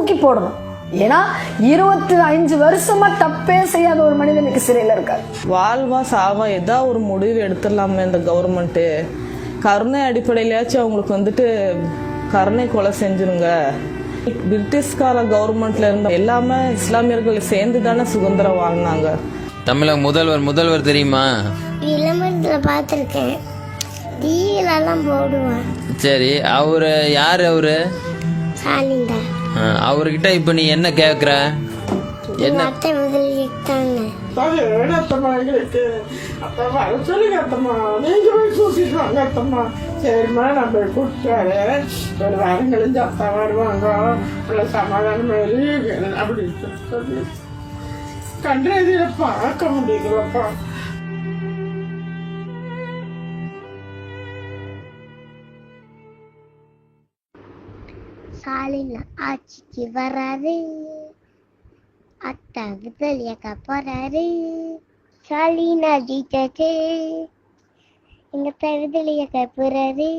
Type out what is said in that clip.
தூக்கி போடணும். ஏன்னா 25 வருஷமா தப்பே செய்யாத ஒரு மனிதனுக்கு சிறையில் இருக்காரு. வாழ்வா சாவா ஏதாவது ஒரு முடிவு எடுத்துடலாமே இந்த கவர்மெண்ட்டு. கருணை அடிப்படையிலாச்சும் அவங்களுக்கு கருணை கொலை செஞ்சிருங்க. பிரிட்டிஷ்கார கவர்மெண்ட்ல இருந்த எல்லாமே இஸ்லாமியர்கள் சேர்ந்து தானே சுதந்திரம் வாங்கினாங்க. தமிழக முதல்வர் தெரியுமா? விளம்பரத்துல பார்த்துருக்கேன், டிவிலலாம் போடுவேன். சரி, அவரு யாரு? அவரு ஸ்டாலின் தான். அவர்கிட்ட இப்ப நீ என்ன கேக்குற? என்ன அத்தை முதலிட்டாங்க. எங்களுக்கு அத்தம்மா சொல்லுங்க அத்தம்மா, நீங்க போய் கூட்டிட்டு வாங்க அத்தம்மா. சரிம்மா, நான் போய் கூப்பிட்டு வரேன். ஒரு வாரம் கழிஞ்சு அத்தா வருவாங்க, உள்ள சமாதானம் அப்படின்னு சொல்லி கண்டதில பார்க்க முடியுதுலப்பா. ஸ்டாலின் ஆட்சிக்கு வராரு, அத்தா விதலியக்க போறாரு. ஸ்டாலின் அடிச்சாச்சு, எங்க விதலியக்க போறாரு.